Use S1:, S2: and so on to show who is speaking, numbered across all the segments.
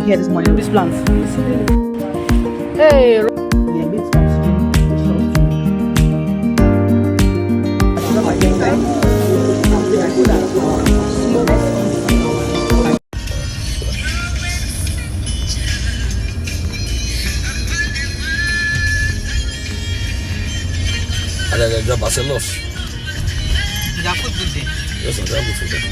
S1: here this morning with these plants. Hey, yeah, bit
S2: Ada Barcelos.
S1: Their food good there.
S2: Yes, I have food there.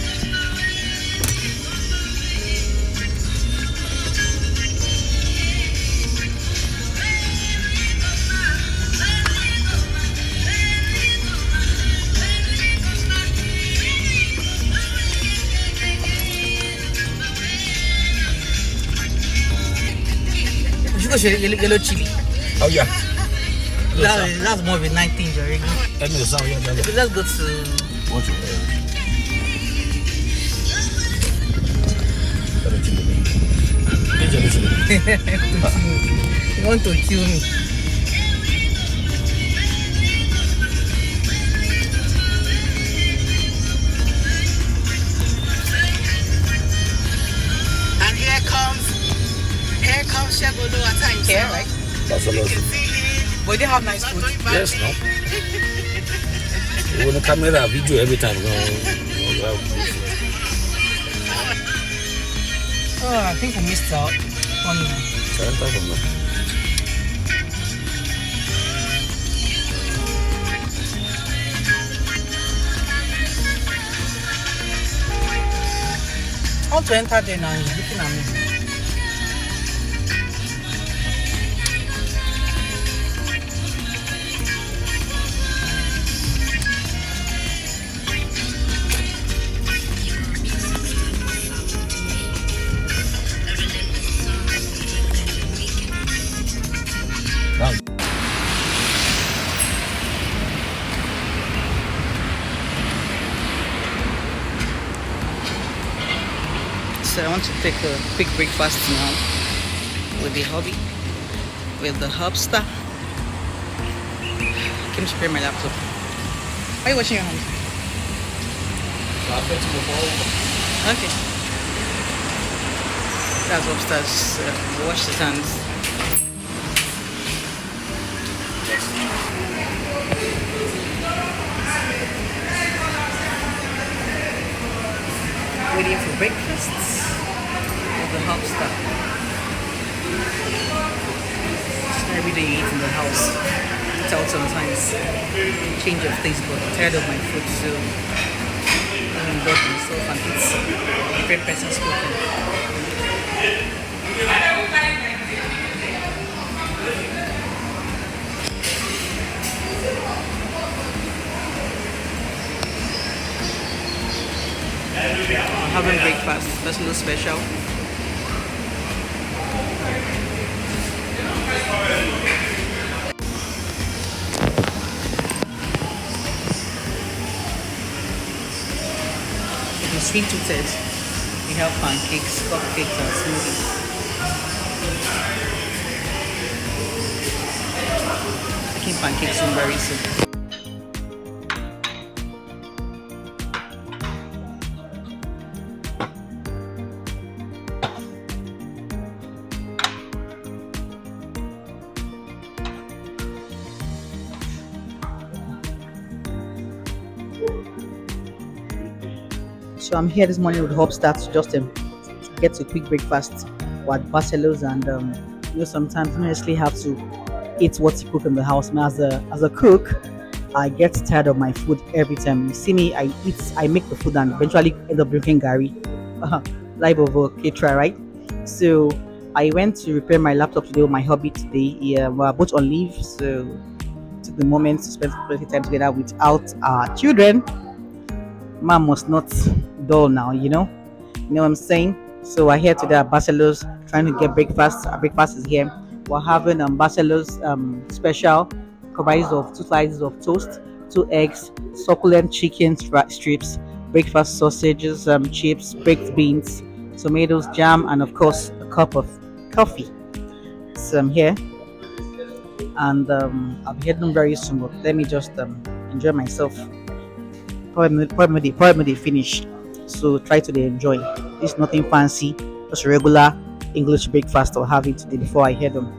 S1: You should go to yellow chili.
S2: Oh yeah.
S1: That's more of a night thing, Jerry.
S2: Let's
S1: Let's go to.
S2: What you
S1: You want to kill me? And here comes Shagolo at times. Here, right?
S2: Barcelos.
S1: But they have nice food.
S2: Yes, no. When the camera video every time,
S1: Oh, I think we missed out on I want to enter there now. He's looking at me. So I want to take a quick breakfast now with the hubby, with the hubster. Can you spare my laptop? Why are you washing your hands? Okay. That's upstairs. Wash his hands. Waiting for breakfast with the hubster. It's not every day you eat in the house. It's out sometimes. Change of taste, but I'm tired of my food, so I'm indulge myself and eat different person's cooking. I'm having breakfast. That's a little special. The sweet toothted. We have pancakes, cupcakes, and smoothies. Making pancakes soon, very soon. So I'm here this morning with Hubster to just get a quick breakfast with Barcelos, and sometimes you honestly have to eat what you cook in the house. And as a cook, I get tired of my food every time. You see me, I make the food and eventually end up drinking Gary. Live over caterer, right? So I went to repair my laptop today with my hubby today. Yeah, we're both on leave, so took the moment to spend quality time together without our children. Mom must not dull now, you know what I'm saying? So we're here today at Barcelos trying to get breakfast. Our breakfast is here. We're having Barcelos special comprised of 2 slices of toast, 2 eggs, succulent chicken strips, breakfast sausages, chips, baked beans, tomatoes, jam, and of course a cup of coffee. So I'm here, and I'll be heading very soon, but let me just enjoy myself. Probably finish. So try to enjoy. It's nothing fancy, just regular English breakfast I'll have it today before I head home.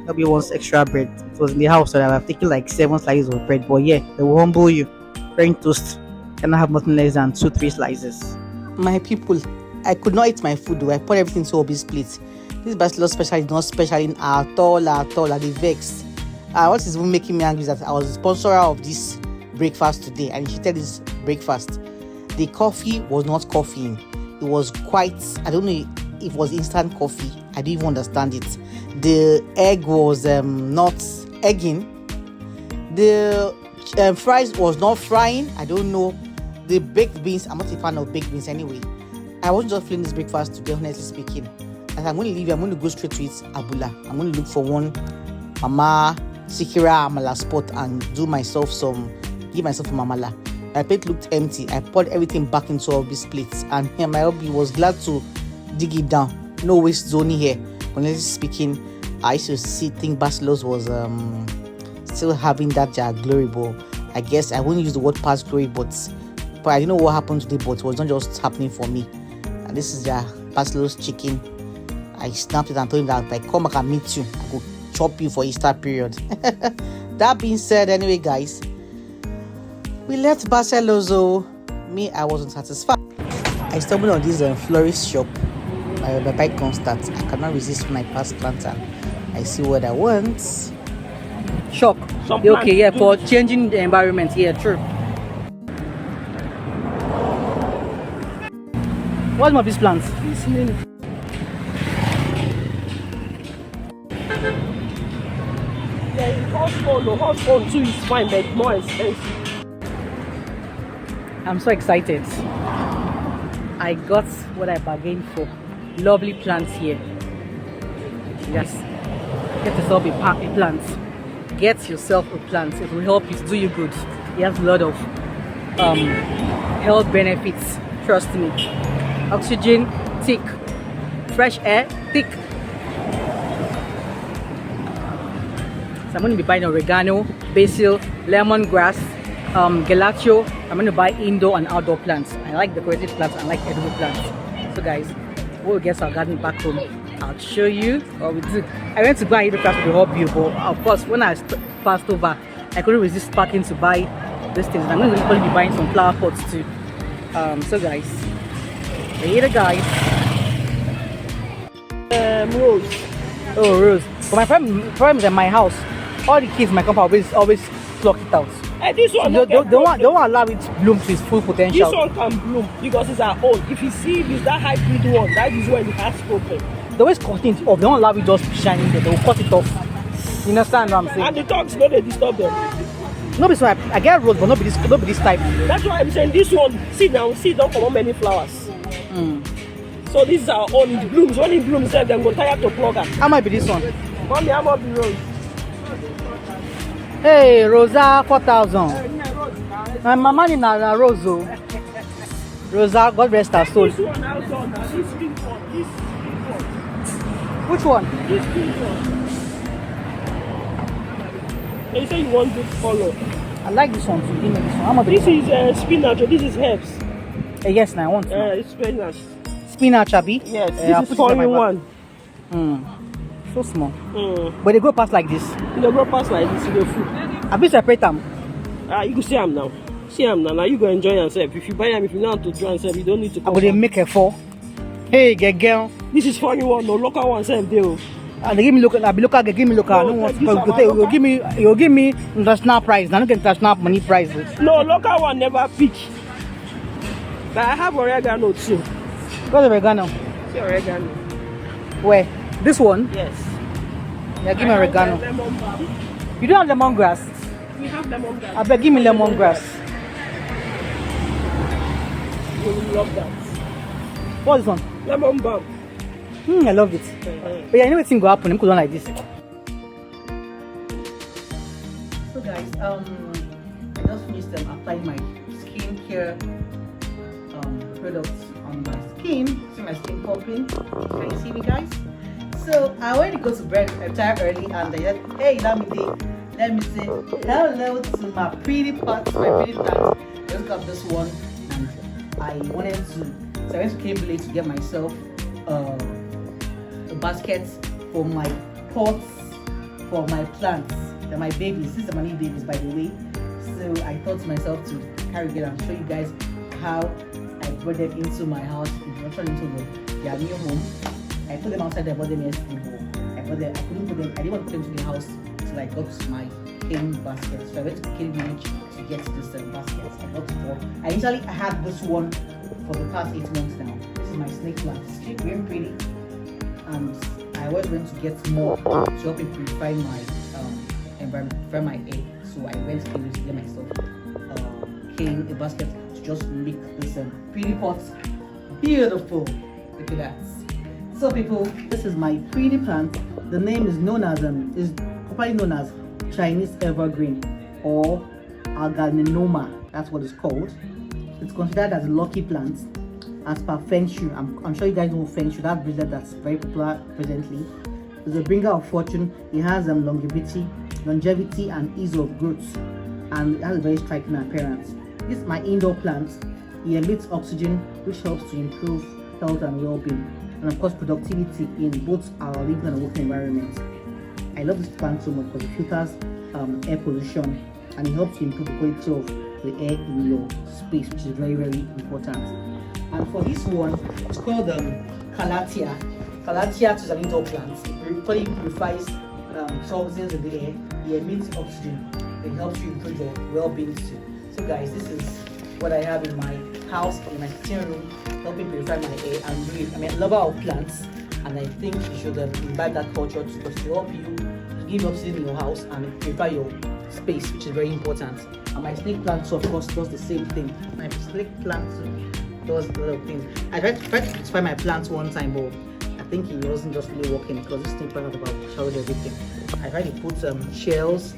S1: Maybe wants extra bread. It was in the house, so I've taken like 7 slices of bread. But yeah, they will humble you. Plain toast. Can I have nothing less than 2-3 slices? My people, I could not eat my food though. I put everything to Obi's plate. This bachelor special is not special in at all. At the vex. What is even making me angry is that I was the sponsor of this breakfast today, and she said this breakfast. The coffee was not coffee. It was quite, I don't know if it was instant coffee. I didn't even understand it. The egg was not egging. The fries was not frying. I don't know. The baked beans, I'm not a fan of baked beans anyway. I wasn't just feeling this breakfast today, honestly speaking. As I'm going to leave, I'm going to go straight to it, Abula. I'm going to look for one Mama Sikira Amala spot and give myself some Amala. My plate looked empty. I poured everything back into all these plates, and here my hubby was glad to dig it down. No waste zone here. Honestly speaking, I used to think Bachelors was still having that glory, but I guess I wouldn't use the word past glory, but I didn't know what happened today, but it was not just happening for me. And this is their Bachelors chicken. I snapped it and told him that if I come back and meet you, I could chop you for Easter period. That being said, anyway, guys, we left Barceloso. Me, I wasn't satisfied. I stumbled on this florist shop. My bike can't start. I cannot resist when I pass plant and I see what I want. Shop. Okay, yeah, for changing the environment. Yeah, true. What's more of these plants?
S3: Hot too is fine, but more expensive.
S1: I'm so excited. I got what I bargained for. Lovely plants here. Yes. Get yourself a plant. Get yourself a plant. It will help you, do you good. It has a lot of health benefits. Trust me. Oxygen, thick. Fresh air, thick. So I'm going to be buying oregano, basil, lemongrass, gelato. I'm going to buy indoor and outdoor plants. I like decorative plants. I like edible plants. So guys, we'll get our garden back home. I'll show you what we do. I went to go and eat breakfast with the hobby, but of course when I passed over, I couldn't resist parking to buy these things. I'm going to probably be buying some flower pots too. So guys, later guys.
S3: Rose.
S1: Oh, rose. But my problem is at my house. All the kids in my compound always pluck it out.
S3: This one
S1: so don't allow it to bloom to its full potential.
S3: This one can bloom because it's our own. If you see if it's that hybrid one, that is when it has problem.
S1: They always cut it off. They don't allow it just shining there. They will cut it off. You understand what I'm saying?
S3: And the dogs know they disturb them.
S1: No, so I get rose, but not be this type.
S3: That's why I'm saying this one. See now, don't come on many flowers. So this is our own. It blooms. When it blooms, then go tired to plug it.
S1: How might be this one?
S3: Mommy, how much be rose?
S1: Hey, Rosa 4,000. My mama in a rose. Rosa, God rest her soul.
S3: This one outside now. This pink one. This pink one.
S1: Which one?
S3: This pink one. You say you want this color.
S1: I like this one too. Give me this one. How much?
S3: This is spinach. This is herbs.
S1: Yes, now I want.
S3: It's spinach.
S1: Spinach, Abi?
S3: Yes, this is 4-in-1.
S1: So small. But they grow past like this.
S3: They grow past like this in the food.
S1: Abi separate them.
S3: You can see them now. See them now. Now you go enjoy yourself. If you buy them, if you know how to draw yourself, you don't need to.
S1: I'm going to make a 4. Hey, girl.
S3: This is 4-in-1. No local one, self deal.
S1: They give me local. They give me local. No, you give me international price. Now, not international money price.
S3: No, local one never pick. But I have oregano too.
S1: What's oregano?
S3: See oregano.
S1: Where? This one?
S3: Yes.
S1: Yeah, give me oregano. You don't have lemongrass?
S3: We have lemongrass.
S1: I beg, give me lemongrass.
S3: You will love that.
S1: What's this one?
S3: Lemon balm.
S1: I love it. But yeah, anything go happen, I'm going like this. So guys, I just finished applying my skincare products on my skin. See my skin popping. Can you see me, guys? So I went to go to bed early, and I said, hey, let me say hello to my pretty pots, my pretty plants. Just got this one, and I wanted to. So I went to Kimberley to get myself basket for my pots, for my plants. They're my babies. These are my new babies, by the way. So I thought to myself to carry it and show you guys how I brought them into my house, into their new home. I put them outside. I bought them yesterday. I couldn't put them. I didn't want to put them into the house till I got to my cane basket. So I went to cane village to get this basket. I got it for. I initially had this one for the past 8 months now. This is my snake plant. It's very pretty, and I always went to get more to help me purify my environment, purify my air. So I went to get myself a basket to just make this pretty pot beautiful. Look at that. So people, this is my pretty plant. The name is properly known as Chinese evergreen or Alganenoma. That's what it's called. It's considered as a lucky plant as per Feng Shui. I'm sure you guys know Feng Shui. That bracelet that's very popular presently. It's a bringer of fortune. It has longevity and ease of growth, and it has a very striking appearance. This is my indoor plant. It emits oxygen, which helps to improve health and well-being, and of course productivity in both our living and working environment. I love this plant so much because it filters air pollution, and it helps to improve the quality of the air in your space, which is very, very important. And for this one, it's called Calathea. Calathea is an indoor plant. It purifies toxins in the air. It emits oxygen. It helps you improve your well-being too. So guys, this is what I have in my house, in my sitting room, helping purify my air. I'm a lover of plants, and I think you should imbibe that culture too, because to help you give oxygen in your house and purify your space, which is very important. And my snake plant too, of course, does the same thing. My snake plant too does a lot of things. I tried to beautify my plants one time, but I think it wasn't just really working because this snake plant had about showed everything. I tried to put shells.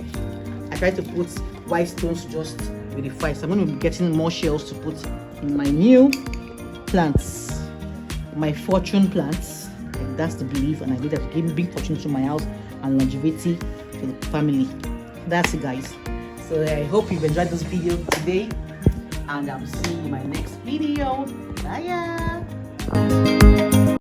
S1: I tried to put white stones to just beautify. So I'm going to be getting more shells to put in my new plants, my fortune plants. And that's the belief, and I believe that to give big fortune to my house and longevity to the family. That's it, guys. So I hope you've enjoyed this video today, and I'm seeing you in my next video. Bye.